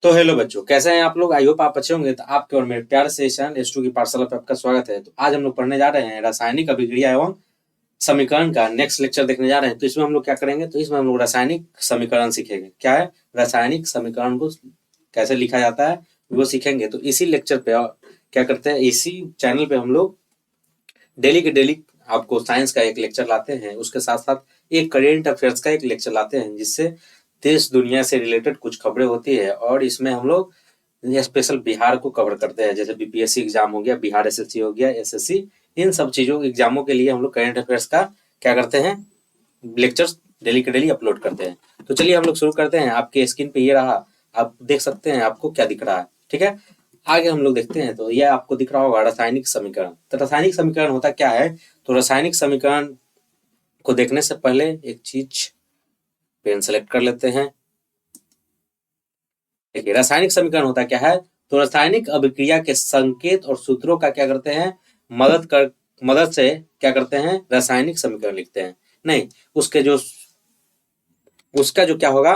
तो हेलो बच्चों, कैसे हैं आप लोग। आई होप आप अच्छे होंगे। तो आपके और मेरे प्यार से चैनल S2 की पाठशाला पे आपका स्वागत है। तो आज हम लोग पढ़ने जा रहे हैं रासायनिक अभिक्रिया एवं समीकरण का नेक्स्ट लेक्चर देखने जा रहे हैं। तो इसमें हम लोग क्या करेंगे, तो इसमें हम लोग रासायनिक समीकरण सीखेंगे। क्या है रासायनिक समीकरण को कैसे लिखा जाता है वो सीखेंगे। तो इसी लेक्चर पे क्या करते हैं, इसी चैनल पे हम लोग डेली के डेली आपको साइंस का एक लेक्चर लाते हैं, उसके साथ साथ एक करेंट अफेयर्स का एक लेक्चर लाते हैं, जिससे देश दुनिया से रिलेटेड कुछ खबरें होती है। और इसमें हम लोग स्पेशल बिहार को कवर करते हैं, जैसे बीपीएससी एग्जाम हो गया, बिहार एसएससी हो गया, एसएससी, इन सब चीजों के एग्जामों के लिए हम लोग करेंट अफेयर्स का क्या करते हैं, लेक्चर्स डेली के डेली अपलोड करते हैं। तो चलिए हम लोग शुरू करते हैं। आपके स्क्रीन पे ये रहा, आप देख सकते हैं आपको क्या दिख रहा है। ठीक है, आगे हम लोग देखते हैं। तो यह आपको दिख रहा होगा रासायनिक समीकरण। तो रासायनिक समीकरण होता क्या है, तो रासायनिक समीकरण को देखने से पहले एक चीज, पेन सेलेक्ट कर लेते हैं। देखिए रासायनिक समीकरण होता क्या है, तो रासायनिक अभिक्रिया के संकेत और सूत्रों का क्या करते हैं, मदद से क्या करते हैं, रासायनिक समीकरण लिखते हैं। नहीं, उसका जो क्या होगा,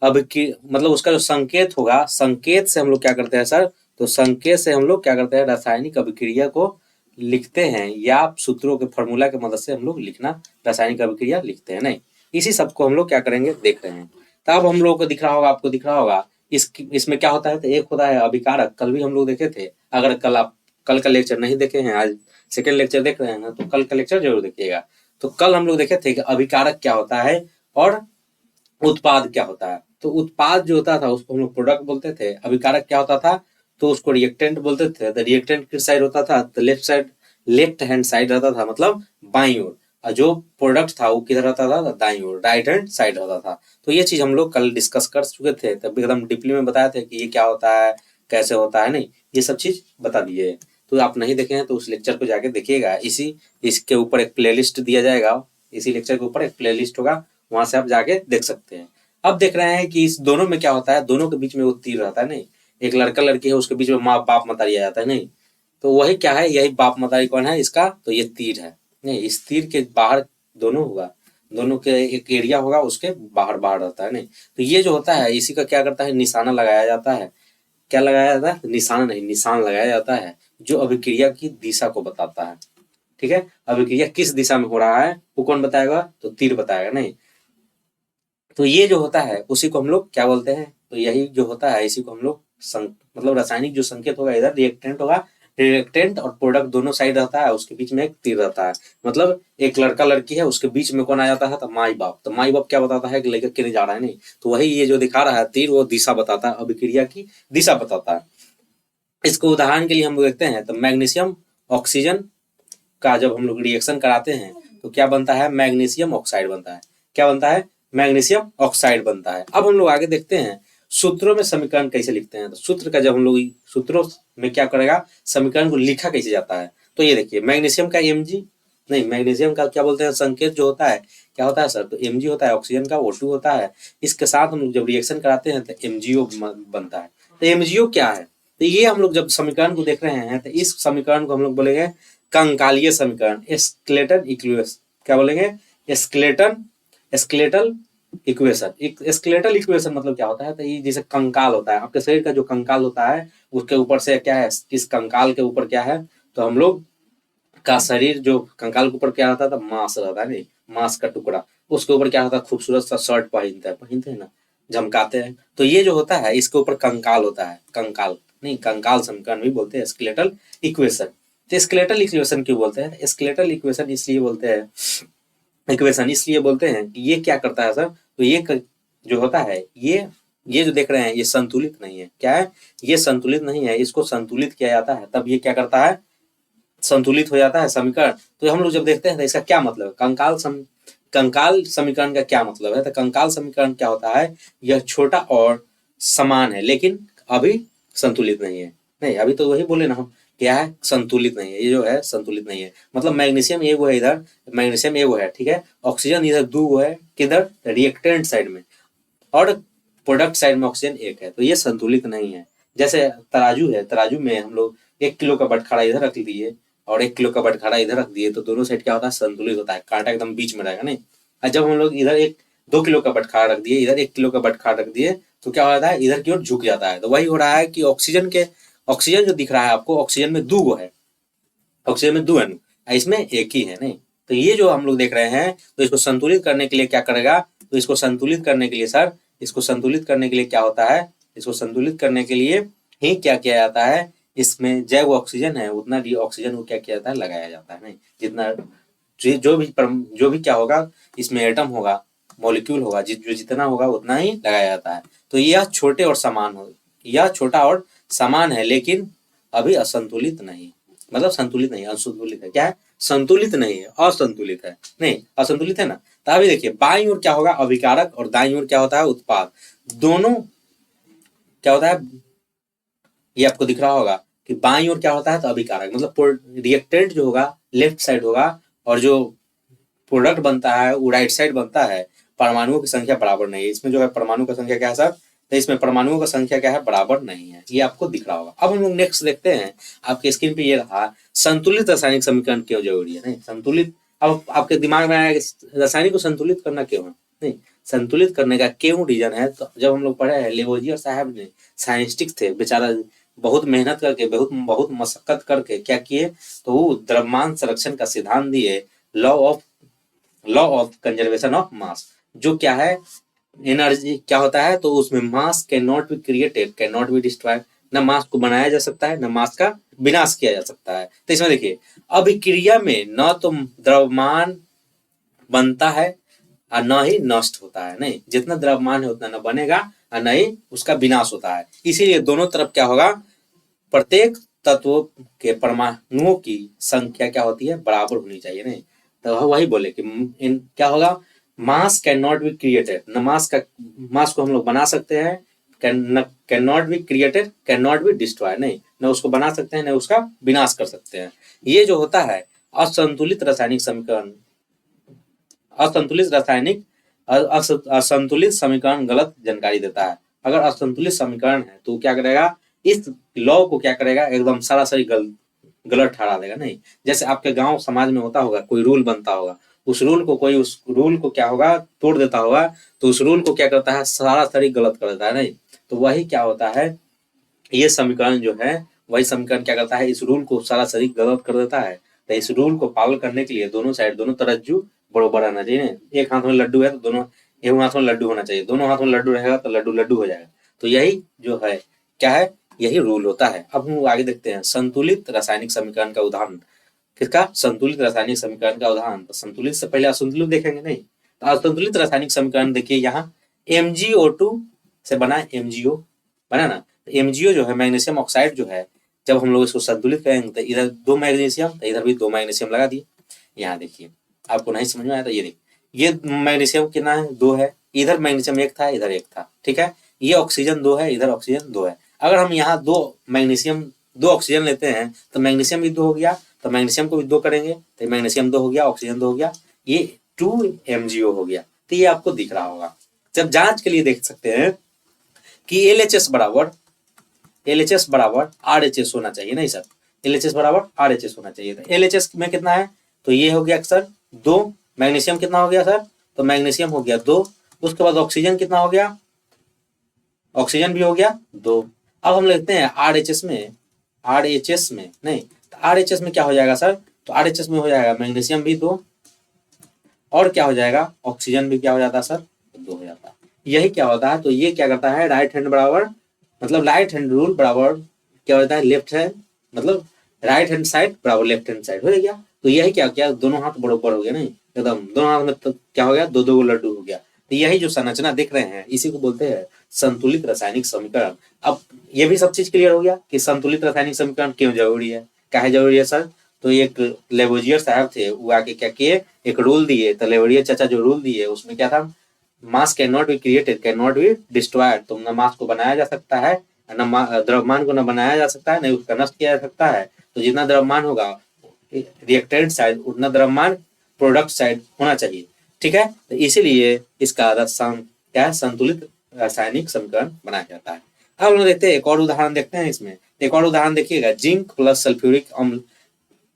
मतलब उसका जो संकेत होगा, संकेत से हम लोग क्या करते हैं सर, तो संकेत से हम लोग क्या करते हैं, रासायनिक अभिक्रिया को लिखते हैं, या सूत्रों के फॉर्मूला की मदद से हम लोग लिखना रासायनिक अभिक्रिया लिखते हैं। नहीं, इसी सबको हम लोग क्या करेंगे, देख रहे हैं। तब हम लोग को दिख रहा होगा, आपको दिख रहा होगा इसमें क्या होता है, तो एक होता है अभिकारक। कल भी हम लोग देखे थे। अगर कल का लेक्चर नहीं देखे हैं, आज सेकेंड लेक्चर देख रहे हैं ना, तो कल का लेक्चर जरूर देखिएगा। तो कल हम लोग देखे थे कि अभिकारक क्या होता है और उत्पाद क्या होता है। तो उत्पाद जो होता था उसको हम लोग प्रोडक्ट बोलते थे। अभिकारक क्या होता था, तो उसको रिएक्टेंट बोलते थे। तो रिएक्टेंट किस साइड होता था, तो लेफ्ट हैंड साइड रहता था, मतलब बाईं ओर। और जो प्रोडक्ट था वो किधर रहता था, दाईं ओर, राइट हैंड साइड रहता था। तो ये चीज हम लोग कल डिस्कस कर चुके थे, तब एकदम डीपली में बताया थे कि ये क्या होता है, कैसे होता है। नहीं, ये सब चीज बता दिए। तो आप नहीं देखे हैं तो उस लेक्चर को जाके देखिएगा। इसके ऊपर एक प्लेलिस्ट दिया जाएगा, इसी लेक्चर के ऊपर एक प्लेलिस्ट होगा, वहां से आप जाके देख सकते हैं। अब देख रहे हैं कि इस दोनों में क्या होता है, दोनों के बीच में वो तीर रहता है। नहीं, एक लड़का लड़की है, उसके बीच में माँ बाप मतारी आ जाता है। नहीं, तो वही क्या है, यही बाप मतारी कौन है इसका, तो ये तीर है। नहीं, इस तीर के बाहर दोनों होगा, दोनों के एक एरिया होगा, उसके बाहर बाहर रहता है। नहीं, तो ये जो होता है इसी का क्या करता है, निशाना लगाया जाता है। क्या लगाया जाता है, निशाना नहीं, निशान लगाया जाता है, जो अभिक्रिया की दिशा को बताता है। ठीक है, अभिक्रिया किस दिशा में हो रहा है वो कौन बताएगा, तो तीर बताएगा। नहीं, तो ये जो होता है उसी को हम लोग क्या बोलते हैं, तो यही जो होता है इसी को हम लोग मतलब रासायनिक जो संकेत होगा, इधर रिएक्टेंट होगा, रिएक्टेंट और प्रोडक्ट दोनों साइड रहता है, उसके बीच में एक तीर रहता है। मतलब एक लड़का लड़की है, उसके बीच में कौन आ जाता है, तो माई बाप। तो माई बाप क्या बताता है कि लेकर के नहीं जा रहा है। नहीं, तो वही ये जो दिखा रहा है तीर, वो दिशा बताता है, अभिक्रिया की दिशा बताता है। इसको उदाहरण के लिए हम लोग देखते हैं, तो मैग्नीशियम ऑक्सीजन का जब हम लोग रिएक्शन कराते हैं तो क्या बनता है, मैग्नीशियम ऑक्साइड बनता है। क्या बनता है, मैग्नीशियम ऑक्साइड बनता है। अब हम लोग आगे देखते हैं सूत्रों में समीकरण कैसे लिखते हैं। तो सूत्र का जब हम लोग सूत्रों में क्या करेगा, समीकरण को लिखा कैसे जाता है। तो ये देखिए, मैग्नीशियम का Mg, नहीं मैग्नीशियम का क्या बोलते हैं, संकेत जो होता है क्या होता है सर, तो Mg होता है, ऑक्सीजन का O2 होता है। इसके साथ हम लोग जब रिएक्शन कराते हैं तो MgO बनता है। तो MgO क्या है, तो ये हम लोग जब समीकरण को देख रहे हैं तो इस समीकरण को हम लोग बोलेंगे कंकालीय समीकरण, स्केलेटल इक्वेशन। क्या बोलेंगे, स्केलेटल इक्वेशन। स्केलेटल इक्वेशन मतलब क्या होता है, तो ये जैसे कंकाल होता है, आपके शरीर का जो कंकाल होता है उसके ऊपर से क्या है, इस कंकाल के ऊपर क्या है, तो हम लोग का शरीर जो कंकाल के ऊपर क्या रहता था, मांस रहता है। नहीं, मांस का टुकड़ा, उसके ऊपर क्या होता है, खूबसूरत सा शर्ट पहनते हैं ना, झमकाते हैं। तो ये जो होता है इसके ऊपर कंकाल होता है, कंकाल नहीं, कंकाल समीकरण भी बोलते हैं स्केलेटल इक्वेशन। तो स्केलेटल इक्वेशन क्यों बोलते हैं, स्केलेटल इक्वेशन इसलिए बोलते हैं, इक्वेशन इसलिए बोलते हैं कि ये क्या करता है सर, तो ये जो होता है, ये जो देख रहे हैं ये संतुलित नहीं है। क्या है, ये संतुलित नहीं है, इसको संतुलित किया जाता है तब ये क्या करता है, संतुलित हो जाता है समीकरण। तो हम लोग जब देखते हैं तो इसका क्या मतलब है, कंकाल समीकरण का क्या मतलब है, तो कंकाल समीकरण क्या होता है, यह छोटा और समान है लेकिन अभी संतुलित नहीं है। नहीं, अभी तो वही बोले ना हम, क्या है, संतुलित नहीं है, ये जो है संतुलित नहीं है। मतलब मैग्नीशियम ये वो है, इधर मैग्नीशियम ये वो है, ठीक है, ऑक्सीजन इधर दो वो है, किधर, रिएक्टेंट साइड में, और प्रोडक्ट साइड में ऑक्सीजन एक है, तो ये संतुलित नहीं है। जैसे तराजू है, तराजू में हम लोग 1 किलो का बटखारा इधर रख दिए और 1 किलो का बटखारा इधर रख दिए, तो दोनों साइड क्या होता है, संतुलित होता है, कांटा एकदम बीच में रहेगा। नहीं, और जब हम लोग इधर 2 किलो का बटखारा रख दिए, इधर 1 किलो का बटखारा रख दिए, तो क्या हो जाता है, इधर की ओर झुक जाता है। तो वही हो रहा है कि ऑक्सीजन जो दिख रहा है आपको, ऑक्सीजन में 2 है, ऑक्सीजन में 2 अणु, इसमें एक ही है नहीं। तो ये जो हम लोग देख रहे हैं, तो इसको संतुलित करने के लिए क्या करेगा, तो इसको संतुलित करने के लिए सर, इसको संतुलित करने के लिए क्या होता है, इसको संतुलित करने के लिए ही क्या किया जाता है, इसमें जैव ऑक्सीजन है उतना डी ऑक्सीजन को क्या किया जाता है, लगाया जाता है नहीं। जितना जो भी क्या होगा, इसमें एटम होगा, मॉलिक्यूल होगा, जो जितना होगा उतना ही लगाया जाता है। तो यह छोटे और समान हो, यह छोटा और समान है, लेकिन अभी असंतुलित नहीं, मतलब संतुलित नहीं, असंतुलित है। क्या है, संतुलित नहीं है, असंतुलित है नहीं, असंतुलित है ना। तो अभी देखिए, बाईं ओर क्या होगा, अभिकारक, और दाईं ओर क्या होता है, उत्पाद। दोनों क्या होता है, ये आपको दिख रहा होगा कि बाईं ओर क्या होता है, तो अभिकारक, मतलब रिएक्टेंट जो होगा लेफ्ट साइड होगा, और जो प्रोडक्ट बनता है वो राइट साइड बनता है। परमाणुओं की संख्या बराबर नहीं है, इसमें जो है परमाणु की संख्या क्या है सर, तो इसमें परमाणुओं की संख्या क्या है, बराबर नहीं है, ये आपको दिख रहा होगा। अब हम लोग नेक्स्ट देखते हैं, आपके स्क्रीन पे ये रहा, संतुलित रासायनिक समीकरण क्यों जरूरी है। नहीं, संतुलित, अब आपके दिमाग में आया रासायनिक को संतुलित करना क्यों है, नहीं, संतुलित करने का क्यों रीजन है। तो जब हम लोग पढ़े हैं, लेवोजियर साहब ने, साइंटिस्ट थे बेचारा, बहुत मेहनत करके, बहुत मशक्कत करके क्या किए, तो वो द्रव्यमान संरक्षण का सिद्धांत दिए, law of conservation of mass. जो क्या है, एनर्जी क्या होता है, तो उसमें मास can not be created, can not be destroyed, न मास को बनाया जा सकता है, न मास का विनाश किया जा सकता है। तो इसमें देखिए, अभिक्रिया में न तो द्रव्यमान बनता है और न ही नष्ट होता है, नहीं, जितना द्रव्यमान है उतना न बनेगा और न ही उसका विनाश होता है। इसीलिए दोनों तरफ क्या होगा, प्रत्येक तत्व के परमाणुओं की संख्या क्या होती है, बराबर होनी चाहिए नहीं। तो वही बोले कि क्या होगा, मास कैन नॉट बी क्रिएटेड, न मास को हम लोग बना सकते हैं, can not be created, can not be destroy, नहीं, न उसको बना सकते हैं न उसका विनाश कर सकते हैं। ये जो होता है असंतुलित रासायनिक समीकरण, असंतुलित समीकरण गलत जानकारी देता है। अगर असंतुलित समीकरण है तो क्या करेगा, इस लॉ को क्या करेगा, एकदम सरासरी गलत ठहरा देगा नहीं। जैसे आपके गांव समाज में होता होगा, कोई रूल बनता होगा, उस रूल को कोई उस रूल को क्या होगा, तोड़ देता होगा, तो उस रूल को क्या करता है, सरासरी गलत कर देता है नहीं। तो वही क्या होता है, ये समीकरण जो है, वही समीकरण क्या करता है, इस रूल को सरासरी गलत कर देता है। तो इस रूल को पालन करने के लिए दोनों साइड, दोनों तरज्जू बराबर आना चाहिए। एक हाथ में लड्डू है तो दोनों, एक हाथ में लड्डू होना चाहिए, दोनों हाथ में लड्डू रहेगा तो लड्डू लड्डू हो जाएगा। तो यही जो है क्या है, यही रूल होता है। अब हम आगे देखते हैं संतुलित रासायनिक समीकरण का उदाहरण। किसका, संतुलित रासायनिक समीकरण का उदाहरण। तो संतुलित से पहले असंतुलित देखेंगे नहीं। तो असंतुलित रासायनिक समीकरण देखिए, यहाँ MgO2 से बना, MgO बना ना। MgO जो है, मैग्नीशियम ऑक्साइड जो है, जब हम लोग इसको संतुलित करेंगे तो इधर 2 मैग्नीशियम, तो इधर भी 2 मैग्नीशियम लगा दिए। यहाँ देखिए, आपको नहीं समझ में आया तो ये देखिए, ये मैग्नीशियम कितना है, 2 है, इधर मैग्नीशियम 1 था, इधर 1 था, ठीक है। ये ऑक्सीजन 2 है, इधर ऑक्सीजन 2 है। अगर हम यहाँ 2 ऑक्सीजन लेते हैं तो मैग्नीशियम भी 2 हो गया, तो मैग्नीशियम को भी 2 करेंगे तो मैग्नीशियम 2 हो गया, ऑक्सीजन 2 हो गया, ये 2 MgO हो गया। तो ये आपको दिख रहा होगा। जब जांच के लिए देख सकते हैं कि LHS बराबर RHS होना चाहिए, नहीं सर, LHS बराबर RHS होना चाहिए। तो LHS में कितना है, तो ये हो गया सर 2, मैग्नीशियम कितना हो गया सर, तो मैग्नीशियम हो गया 2, उसके बाद ऑक्सीजन कितना हो गया, ऑक्सीजन भी हो गया 2। अब हम लेते हैं RHS में नहीं, तो RHS में क्या हो जाएगा सर, तो RHS में हो जाएगा मैग्नीशियम भी 2, और क्या हो जाएगा, ऑक्सीजन भी क्या हो जाता है सर, 2 हो जाता है। यही क्या होता है, तो ये क्या करता है, राइट हैंड बराबर, मतलब राइट हैंड रूल बराबर क्या होता है, लेफ्ट हैंड, मतलब राइट हैंड साइड बराबर लेफ्ट हैंड साइड हो गया। तो यही क्या क्या, दोनों हाथ बराबर हो गया नहीं, एकदम दोनों हाथ में तो क्या हो गया, 2 लड्डू हो गया। तो यही जो संरचना देख रहे हैं, इसी को बोलते हैं संतुलित रासायनिक समीकरण। अब ये भी सब चीज क्लियर हो गया कि संतुलित रासायनिक समीकरण क्यों जरूरी है, काहे जरूरी है सर। तो एक लेवोजियर साहब थे, वो आके क्या किए, एक रूल दिए। तो लेवोजियर चाचा जो रूल दिए उसमें क्या था, मास can not be created, can not be destroyed. तो न मास को बनाया जा सकता है, न द्रव्यमान को न बनाया जा सकता है, न उसका नष्ट किया जा सकता है। तो जितना द्रव्यमान होगा रिएक्टेंट साइड, उतना द्रव्यमान प्रोडक्ट साइड होना चाहिए, ठीक है। तो इसीलिए इसका क्या है, संतुलित रासायनिक समीकरण बनाया जाता है। अब हम देखते हैं एक और उदाहरण देखते हैं। इसमें एक और उदाहरण देखिएगा, जिंक प्लस सल्फ्यूरिक अम्ल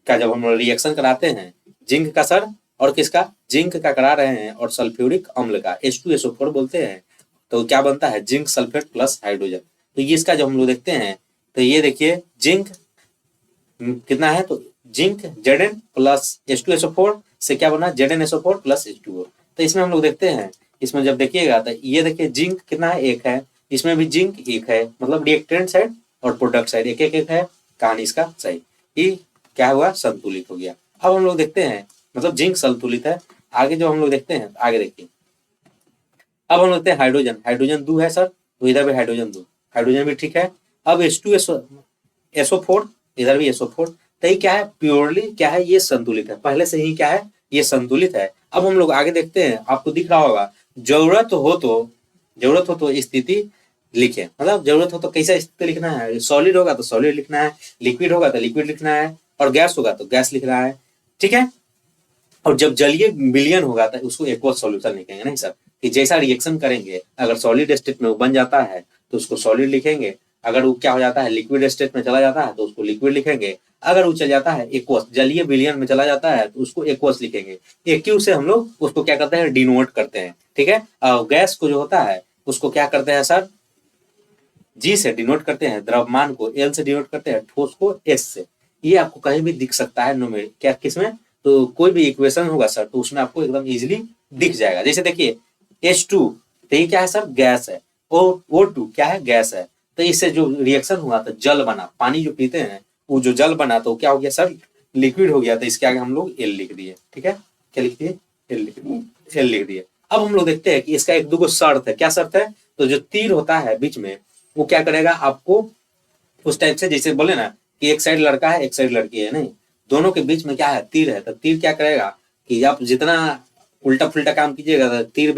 का जब हम रिएक्शन कराते हैं, जिंक का सर और किसका, जिंक का करा रहे हैं और सल्फ्यूरिक अम्ल का, H2SO4 बोलते हैं। तो क्या बनता है, जिंक सल्फेट प्लस हाइड्रोजन। तो ये इसका जब हम लोग देखते हैं तो ये देखिए जिंक कितना है, तो जिंक Zn प्लस H2SO4 से क्या बना, ZnSO4 प्लस H2O। तो इसमें हम लोग देखते हैं, इसमें जब देखिएगा तो ये देखिए जिंक कितना है, एक है, इसमें भी जिंक एक है, मतलब रिएक्टेंट साइड और प्रोडक्ट साइड एक एक है, कहानी इसका सही। ये क्या हुआ, संतुलित हो गया। अब हम लोग देखते हैं, मतलब जिंक संतुलित है। आगे जो हम लोग देखते हैं, आगे देखिए, अब हम देखते हैं हाइड्रोजन, हाइड्रोजन 2 है सर, तो इधर भी हाइड्रोजन 2, हाइड्रोजन भी ठीक है। अब H2SO4, इधर भी SO4, तो ये क्या है, प्योरली क्या है, ये संतुलित है, पहले से ही क्या है, ये संतुलित है। अब हम लोग आगे देखते हैं, आपको दिख रहा होगा, जरूरत हो तो स्थिति लिखे, मतलब जरूरत हो तो कैसा स्थिति लिखना है, सॉलिड होगा तो सॉलिड लिखना है, लिक्विड होगा तो लिक्विड लिखना है, और गैस होगा तो गैस लिखना है, ठीक है। और जब जलीय विलयन होगा तो उसको एक्वस सॉल्यूशन लिखेंगे, नहीं सर, कि जैसा रिएक्शन करेंगे, अगर सॉलिड स्टेट में वो बन जाता है तो उसको सॉलिड लिखेंगे, अगर वो क्या हो जाता है, लिक्विड स्टेट में चला जाता है तो उसको लिक्विड लिखेंगे, अगर वो चल जाता है एक्वस, जलीय विलयन में चला जाता है तो उसको एक्वस लिखेंगे। एक्यू से हम लोग उसको क्या करते हैं, डिनोट करते हैं, ठीक है। और गैस को जो होता है उसको क्या करते हैं सर, जी से डिनोट करते हैं, द्रव्यमान को एल से डिनोट करते हैं, ठोस को एस से। ये आपको कहीं भी दिख सकता है न्यूमेरिक, क्या किसमें, तो कोई भी इक्वेशन होगा सर तो उसमें आपको एकदम इजीली दिख जाएगा। जैसे देखिए H2, तो ये क्या है सर, गैस है, O2 क्या है, गैस है, तो इससे जो रिएक्शन हुआ तो जल बना, पानी जो पीते हैं वो जो जल बना तो क्या हो गया सर, लिक्विड हो गया, तो इसके आगे हम लोग एल लिख दिए, ठीक है, क्या लिख दिए, एल लिख दिए। अब हम लोग देखते हैं कि इसका एक दो शर्त है, क्या शर्त है, तो जो तीर होता है बीच में वो क्या करेगा, आपको उस टाइप से, जैसे बोले ना कि एक साइड लड़का है एक साइड लड़की है, नहीं, दोनों के बीच में क्या है, तीर है, तो तीर क्या करेगा कि आप जितना उल्टा फुल्टा काम कीजिएगा तो तीर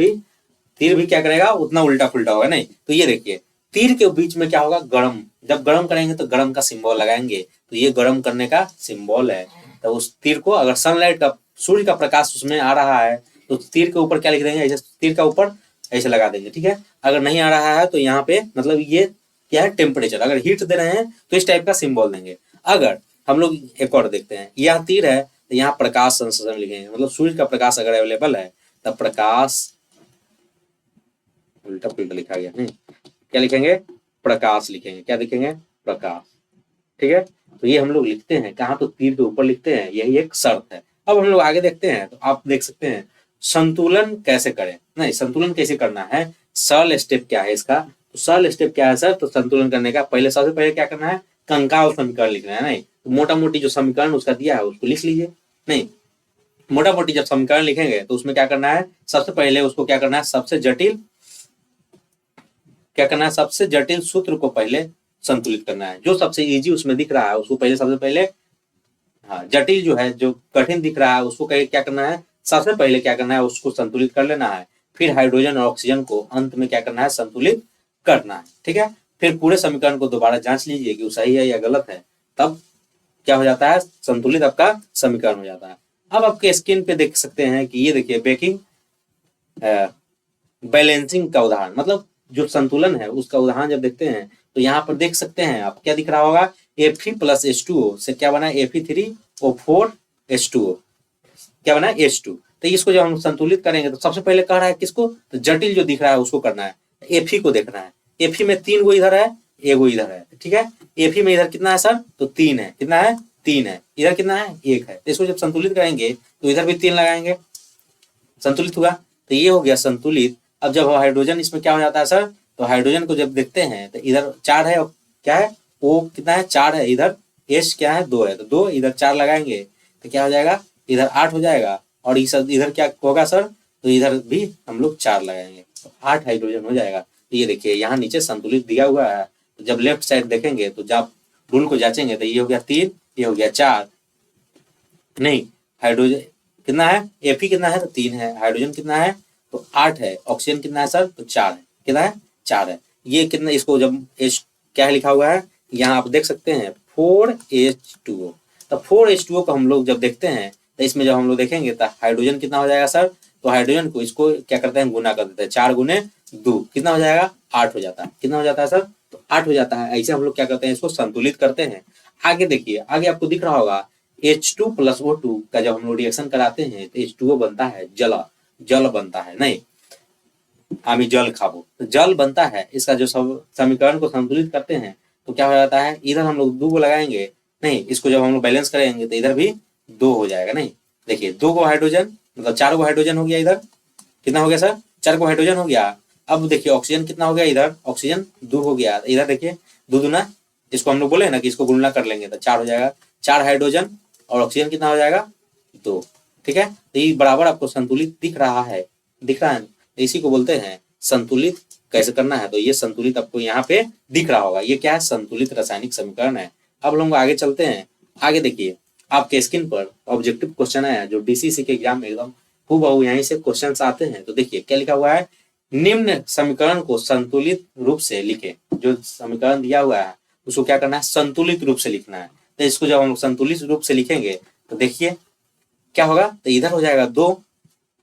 भी क्या करेगा, उतना उल्टा फुल्टा होगा, नहीं। तो ये देखिए तीर के बीच में क्या होगा, गरम, जब गरम करेंगे तो गरम का सिंबल लगाएंगे, तो ये गरम करने का सिंबल है। तो उस तीर को अगर सनलाइट का, सूर्य का प्रकाश उसमें आ रहा है तो तीर के ऊपर क्या लिख देंगे, ऐसे तीर का ऊपर ऐसे लगा देंगे, ठीक है। अगर नहीं आ रहा है तो यहाँ पे मतलब ये क्या है, टेम्परेचर, अगर हीट दे रहे हैं तो इस टाइप का सिंबल देंगे। अगर हम लोग एक और देखते हैं, यह तीर है तो यहाँ प्रकाश संश्लेषण लिखेंगे, मतलब सूर्य का प्रकाश अगर अवेलेबल है तब प्रकाश, उल्टा पुल्टा लिखा गया, नहीं, क्या लिखेंगे, प्रकाश लिखेंगे, क्या लिखेंगे, प्रकाश, ठीक है। तो ये हम लोग लिखते हैं कहाँ, तो तीर के ऊपर लिखते हैं, यही एक शर्त है। अब हम लोग आगे देखते हैं, तो आप देख सकते हैं संतुलन कैसे करें, नहीं संतुलन कैसे करना है, सरल स्टेप क्या है इसका, तो सरल स्टेप क्या है सर, तो संतुलन करने का पहले, सबसे पहले क्या करना है, कंकाल समीकरण लिखना है, नहीं, तो मोटा मोटी जो समीकरण उसका दिया है उसको लिख लीजिए, नहीं, मोटा मोटी जब समीकरण लिखेंगे तो उसमें क्या करना है, सबसे पहले उसको क्या करना है, सबसे जटिल, क्या करना है, सबसे जटिल सूत्र को पहले संतुलित करना है, जो सबसे इजी उसमें दिख रहा है उसको पहले, सबसे पहले, हाँ, जटिल जो है, जो कठिन दिख रहा है उसको क्या करना है, सबसे पहले क्या करना है, उसको संतुलित कर लेना है, फिर हाइड्रोजन और ऑक्सीजन को अंत में क्या करना है, संतुलित करना है, ठीक है। फिर पूरे समीकरण को दोबारा जांच लीजिए कि वो सही है या गलत है, तब क्या हो जाता है, संतुलित आपका समीकरण हो जाता है। अब आपके स्क्रीन पे देख सकते हैं कि ये देखिए बेकिंग बैलेंसिंग का उदाहरण, मतलब जो संतुलन है उसका उदाहरण जब देखते हैं तो यहाँ पर देख सकते हैं आप, क्या दिख रहा होगा, Fe प्लस H2O से क्या बना, Fe3O4 H2O, क्या बना, H2। तो इसको जब हम संतुलित करेंगे तो सबसे पहले कह रहा है किसको, तो जटिल जो दिख रहा है उसको करना है, Fe को देखना है, Fe में 3 गो इधर है, एगो इधर है, ठीक है। Fe में इधर कितना है सर, तो 3 है, कितना है, 3 है, इधर कितना है, 1 है, तो इसको जब संतुलित करेंगे तो इधर भी 3 लगाएंगे, संतुलित हुआ, तो ये हो गया संतुलित। अब जब हाइड्रोजन इसमें क्या हो जाता है सर, तो हाइड्रोजन को जब देखते हैं तो इधर 4 है, क्या है, O कितना है, 4 है, इधर H क्या है, 2 है, तो 2 इधर 4 लगाएंगे तो क्या हो जाएगा, इधर 8 हो जाएगा, और इधर क्या होगा सर, तो इधर भी हम लोग 4 लगाएंगे तो 8 हाइड्रोजन हो जाएगा। तो ये देखिए यहाँ नीचे संतुलित दिया हुआ है, तो जब लेफ्ट साइड देखेंगे तो जब रूल को जांचेंगे तो ये हो गया 3, ये हो गया 4, नहीं, हाइड्रोजन कितना है, Fe कितना है, तो 3 है, हाइड्रोजन कितना है, तो 8 है, ऑक्सीजन कितना है सर, तो 4 है, कितना है, 4 है। ये कितना, इसको जब H क्या लिखा हुआ है यहाँ आप देख सकते हैं 4H2O, तो 4H2O को हम लोग जब देखते हैं तो इसमें जब हम लोग देखेंगे तो हाइड्रोजन कितना हो जाएगा सर, तो हाइड्रोजन को इसको क्या करते हैं, गुना कर देते हैं, 4 गुने 2 कितना हो जाएगा, 8 हो जाता है, कितना हो जाता है सर, तो 8 हो जाता है। ऐसे हम लोग क्या करते हैं, इसको संतुलित करते हैं। आगे देखिए, आगे आपको दिख रहा होगा H2 प्लस O2 का जब हम लोग रिएक्शन कराते हैं तो H2O बनता है, जल बनता है, नहीं, आमी जल खाबो, तो जल बनता है, इसका जो सब समीकरण को संतुलित करते हैं तो क्या हो जाता है, इधर हम लोग 2 को लगाएंगे, नहीं इसको जब हम लोग बैलेंस करेंगे तो इधर भी 2 हो जाएगा। नहीं देखिए 2 को हाइड्रोजन मतलब 4 को हाइड्रोजन हो गया, इधर कितना हो गया सर, 4 को हाइड्रोजन हो गया। अब देखिए ऑक्सीजन कितना हो गया, इधर ऑक्सीजन 2 हो गया, इधर देखिए 2 दूना, इसको हम लोग बोले ना कि इसको गुणा कर लेंगे तो 4 हो जाएगा, 4 हाइड्रोजन और ऑक्सीजन कितना हो जाएगा 2। ठीक है, तो ये बराबर आपको संतुलित दिख रहा है, दिख रहा है, तो इसी को बोलते हैं संतुलित। कैसे करना है, तो ये संतुलित आपको यहाँ पे दिख रहा होगा, ये क्या है, संतुलित रासायनिक समीकरण है। अब लोग आगे चलते हैं, आगे देखिए आपके स्क्रीन पर ऑब्जेक्टिव क्वेश्चन है जो डीसीसी के एग्जाम में एकदम हूबहू यहीं से क्वेश्चंस आते हैं। तो देखिए क्या लिखा हुआ है, निम्न समीकरण को संतुलित रूप से लिखे। जो समीकरण दिया हुआ है उसको क्या करना है, संतुलित रूप से लिखना है। तो इसको जब हम लोग संतुलित रूप से लिखेंगे तो देखिए क्या होगा, तो इधर हो जाएगा 2,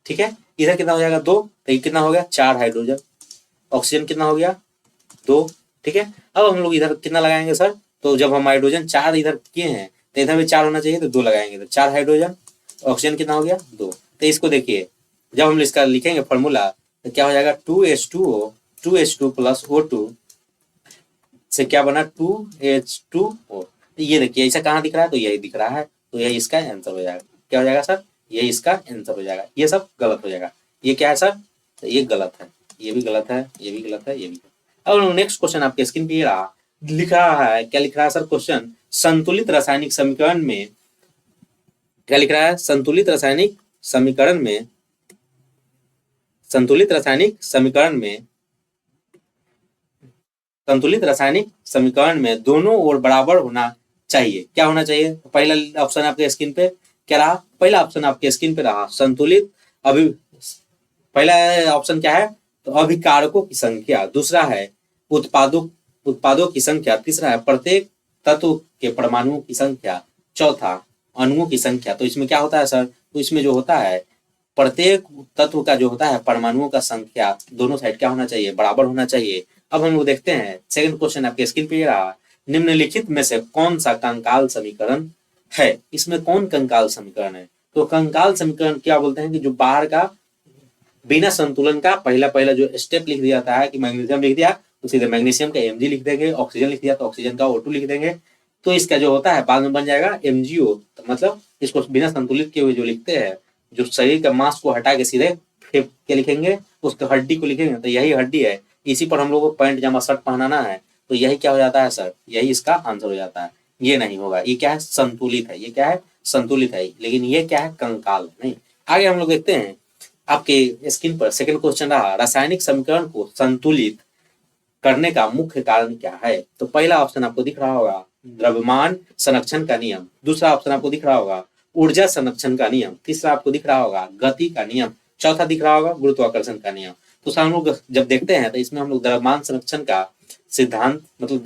ठीक है, इधर कितना हो जाएगा 2, तो ये कितना हो गया 4 हाइड्रोजन, ऑक्सीजन कितना हो गया 2। ठीक है, अब हम लोग इधर कितना लगाएंगे सर, तो जब हम हाइड्रोजन 4 इधर किए हैं तो इधर भी 4 होना चाहिए, तो 2 लगाएंगे, तो 4 हाइड्रोजन, ऑक्सीजन कितना हो गया 2। तो इसको देखिए जब हम इसका लिखेंगे फॉर्मूला तो क्या हो जाएगा 2H2O, 2H2 प्लस O2 से क्या बना 2H2O। तो ये देखिए ऐसा कहाँ दिख रहा है, तो यही दिख रहा है, तो यही इसका आंसर हो जाएगा। क्या हो जाएगा सर, ये इसका आंसर हो जाएगा। ये सब गलत हो जाएगा, ये क्या है सर, तो ये गलत है, ये भी गलत है, ये भी गलत है, ये भी। अब नेक्स्ट क्वेश्चन आपके स्क्रीन पे ये रहा, लिख रहा है, क्या लिख रहा है सर क्वेश्चन, संतुलित रासायनिक समीकरण में क्या लिख रहा है, संतुलित रासायनिक समीकरण में, संतुलित रासायनिक समीकरण में, संतुलित रासायनिक समीकरण में दोनों ओर बराबर होना चाहिए। क्या होना चाहिए, तो पहला ऑप्शन आपके स्क्रीन पे क्या रहा, पहला ऑप्शन आपके स्क्रीन पे रहा संतुलित अभी, पहला ऑप्शन क्या है, तो अभिकारकों की संख्या, दूसरा है उत्पादों की संख्या, तीसरा है प्रत्येक तत्व के परमाणुओं की संख्या, चौथा अणुओं की संख्या। तो इसमें क्या होता है सर, तो इसमें जो होता है प्रत्येक तत्व का जो होता है परमाणुओं का संख्या दोनों साइड क्या होना चाहिए, बराबर होना चाहिए। अब हम लोग देखते हैं सेकंड क्वेश्चन आपके स्क्रीन पे रहा, निम्नलिखित में से कौन सा कंकाल समीकरण है, इसमें कौन कंकाल समीकरण है, तो कंकाल समीकरण क्या बोलते हैं कि जो बाहर का बिना संतुलन का पहला जो स्टेप लिख दिया था है कि मैग्नीशियम लिख दिया तो सीधे मैग्नीशियम का Mg लिख देंगे, ऑक्सीजन लिख दिया तो ऑक्सीजन का O2 लिख देंगे, तो इसका जो होता है बाद में बन जाएगा MgO। तो मतलब इसको बिना संतुलित किए हुए जो लिखते हैं, जो शरीर का मांस को हटा के सीधे फेंक के लिखेंगे, उसको हड्डी को लिखेंगे, तो यही हड्डी है, इसी पर हम लोग को पैंट जामा शर्ट पहनाना है, तो यही क्या हो जाता है सर, यही इसका आंसर हो जाता है। ये नहीं होगा, ये क्या है संतुलित है, ये क्या है संतुलित है, लेकिन ये क्या है कंकाल नहीं। आगे हम लोग देखते हैं आपके स्क्रीन पर सेकंड क्वेश्चन रहा, रासायनिक समीकरण को संतुलित करने का मुख्य कारण क्या है, तो पहला ऑप्शन आपको दिख रहा होगा द्रव्यमान संरक्षण का नियम, दूसरा ऑप्शन आपको दिख रहा होगा ऊर्जा संरक्षण का नियम, तीसरा आपको दिख रहा होगा गति का नियम, चौथा दिख रहा होगा गुरुत्वाकर्षण का नियम। तो हम लोग जब देखते हैं तो इसमें हम लोग द्रव्यमान संरक्षण का सिद्धांत मतलब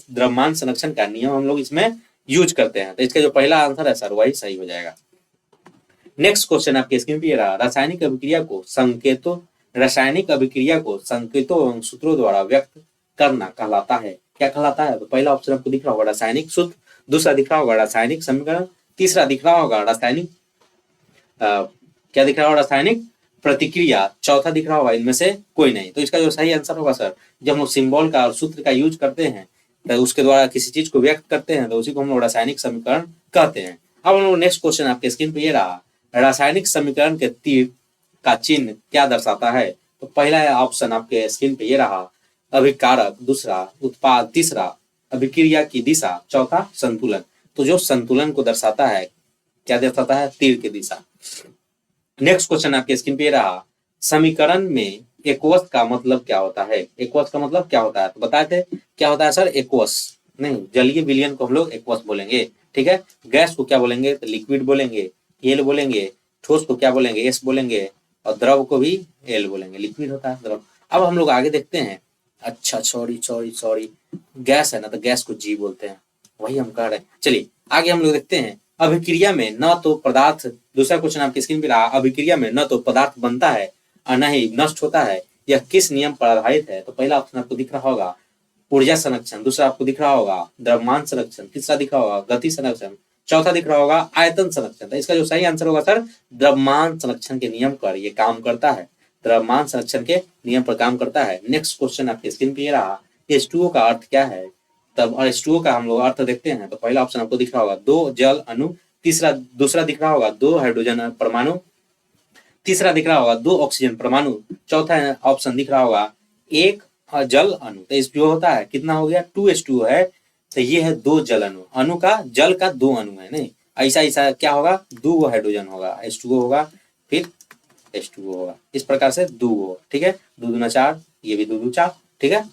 द्रव्यमान संरक्षण का नियम हम लोग इसमें यूज करते हैं, तो इसका जो पहला आंसर है सर वही सही हो जाएगा। नेक्स्ट क्वेश्चन आपके स्क्रीन पे रहा, रासायनिक अभिक्रिया को संकेतों एवं सूत्रों द्वारा व्यक्त करना कहलाता है, क्या कहलाता है, तो पहला ऑप्शन आपको दिख रहा होगा रासायनिक सूत्र, दूसरा दिख रहा होगा रासायनिक समीकरण, तीसरा दिख रहा होगा रासायनिक क्या दिख रहा होगा रासायनिक प्रतिक्रिया, चौथा दिख रहा होगा इनमें से कोई नहीं। तो इसका जो सही आंसर होगा सर, जब हम लोग सिंबल का और सूत्र का यूज करते हैं तो उसके द्वारा किसी चीज को व्यक्त करते हैं तो उसी को हम लोग रासायनिक समीकरण कहते हैं। अब हम लोग नेक्स्ट क्वेश्चन आपके स्क्रीन पे ये रहा, रासायनिक समीकरण के तीर का चिन्ह क्या दर्शाता है, तो पहला ऑप्शन आपके स्क्रीन पे ये रहा अभिकारक, दूसरा उत्पाद, तीसरा अभिक्रिया की दिशा, चौथा संतुलन। तो जो संतुलन को दर्शाता है क्या दर्शाता है, तीर की दिशा। नेक्स्ट क्वेश्चन आपके स्क्रीन पे रहा, समीकरण में एक्वस का मतलब क्या होता है, एक्वस का मतलब क्या होता है, तो बताए थे क्या होता है सर, एक्वस नहीं, जलीय विलयन को हम लोग एक्वस बोलेंगे, ठीक है, गैस को क्या बोलेंगे, तो लिक्विड बोलेंगे, एल बोलेंगे, ठोस को क्या बोलेंगे, एस बोलेंगे, और द्रव को भी एल बोलेंगे, लिक्विड होता है द्रव। अब हम लोग आगे देखते हैं, अच्छा सॉरी गैस है ना, तो गैस को जी बोलते हैं, वही हम कह रहे हैं। चलिए आगे हम लोग देखते हैं, अभिक्रिया में न तो पदार्थ, दूसरा क्वेश्चन आपकी स्क्रीन पे रहा, अभिक्रिया में न तो पदार्थ बनता है और न ही नष्ट होता है, यह किस नियम पर आधारित है, तो पहला ऑप्शन आपको दिख रहा होगा ऊर्जा संरक्षण, दूसरा आपको दिख रहा होगा द्रव्यमान संरक्षण, तीसरा दिख रहा होगा गति संरक्षण, चौथा दिख रहा होगा आयतन संरक्षण। तो इसका जो सही आंसर होगा सर द्रव्यमान संरक्षण के नियम पर ये काम करता है। द्रव्यमान संरक्षण के नियम पर काम करता है। नेक्स्ट क्वेश्चन आपके स्क्रीन पे ये रहा, H2O का अर्थ क्या है। तब और H2O का हम लोग अर्थ देखते हैं तो पहला ऑप्शन आपको दिख रहा होगा 2 जल अणु, दूसरा दिख रहा होगा 2 हाइड्रोजन परमाणु, तीसरा दिख रहा होगा 2 ऑक्सीजन परमाणु, चौथा ऑप्शन दिख रहा होगा 1 जल अणु। तो इस जो होता है कितना हो गया 2H2O है, तो ये है 2 जल अणु, अणु का जल का 2 अणु है नहीं, ऐसा ऐसा क्या होगा 2 हाइड्रोजन होगा, H2O होगा, फिर H2O होगा, इस प्रकार से 2 ठीक है, 2 दूना 4, ये भी 2 2 4 ठीक है।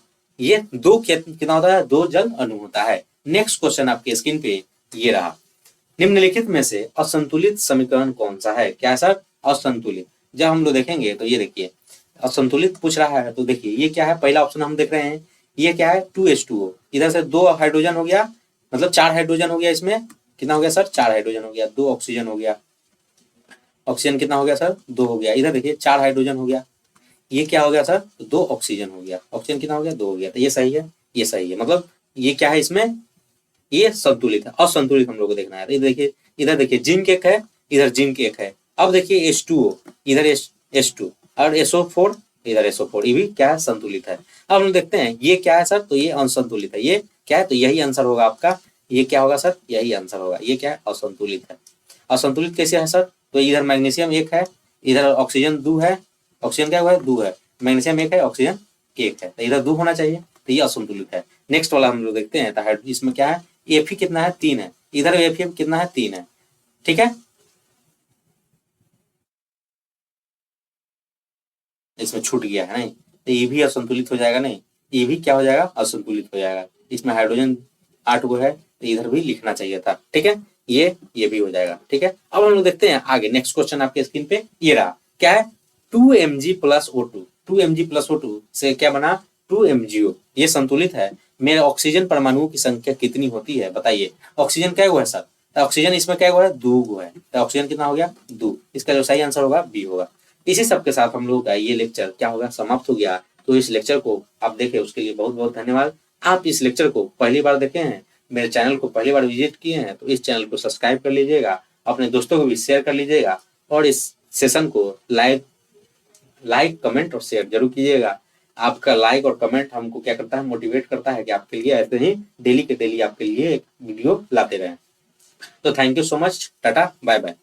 ये 2 कितना होता है 2 जल अणु होता है। नेक्स्ट क्वेश्चन आपके स्क्रीन पे ये रहा, निम्नलिखित में से असंतुलित समीकरण कौन सा है। क्या है सर असंतुलित। जब हम लोग देखेंगे तो ये देखिए असंतुलित पूछ रहा है, तो देखिए ये क्या है, पहला ऑप्शन हम देख रहे हैं, ये क्या है 2H2O, इधर से 2 हाइड्रोजन हो गया, मतलब 4 हाइड्रोजन हो गया, इसमें कितना हो गया सर 4 हाइड्रोजन हो गया, 2 ऑक्सीजन हो गया, ऑक्सीजन कितना हो गया सर 2 हो गया, इधर देखिए 4 हाइड्रोजन हो गया, ये क्या हो गया सर 2 ऑक्सीजन हो गया, ऑक्सीजन कितना हो गया 2 हो गया, तो ये सही है, ये सही है, मतलब ये क्या है इसमें ये संतुलित है। असंतुलित हम लोग को देखना है, इधर देखिए जिंक एक है, इधर जिंक एक है, अब देखिए H2O, इधर H2 और SO4, इधर SO4, ये भी क्या है संतुलित है। अब हम देखते हैं ये क्या है सर, तो ये असंतुलित है, ये क्या है, तो यही आंसर होगा आपका, ये क्या होगा सर यही आंसर होगा, ये क्या है असंतुलित है। असंतुलित कैसे है सर, तो इधर मैग्नीशियम 1 है, इधर ऑक्सीजन 2 है, ऑक्सीजन क्या हुआ है 2 है, मैग्नीशियम 1 है, ऑक्सीजन 1 है, तो इधर 2 होना चाहिए, तो ये असंतुलित है। नेक्स्ट वाला हम लोग देखते हैं, तो इसमें क्या है Fe कितना है 3 है, इधर Fe कितना है 3 है, ठीक है, इसमें छूट गया है नहीं, तो ये भी असंतुलित हो जाएगा नहीं, ये भी क्या हो जाएगा असंतुलित हो जाएगा, इसमें हाइड्रोजन 8 गो है, तो इधर भी लिखना चाहिए था, ठीक है, ये भी हो जाएगा, ठीक है। अब हम लोग देखते हैं आगे, नेक्स्ट क्वेश्चन आपके स्क्रीन पे ये रहा, क्या है 2Mg+O2, 2Mg+O2 से क्या बना 2MgO, ये संतुलित है। मेरे ऑक्सीजन परमाणुओं की संख्या कितनी होती है बताइए, ऑक्सीजन क्या हुआ है सर, तो ऑक्सीजन इसमें क्या हुआ है 2 गो है, तो ऑक्सीजन कितना हो गया 2, इसका जो सही आंसर होगा बी होगा। इसी सब के साथ हम लोग का ये लेक्चर क्या होगा समाप्त हो गया। तो इस लेक्चर को आप देखें उसके लिए बहुत बहुत धन्यवाद। आप इस लेक्चर को पहली बार देखे हैं, मेरे चैनल को पहली बार विजिट किए हैं, तो इस चैनल को सब्सक्राइब कर लीजिएगा, अपने दोस्तों को भी शेयर कर लीजिएगा, और इस सेशन को लाइक कमेंट और शेयर जरूर कीजिएगा। आपका लाइक और कमेंट हमको क्या करता है मोटिवेट करता है कि आपके लिए ऐसे ही डेली के डेली आपके लिए एक वीडियो लाते रहें। तो thank you so much, ta ta bye bye.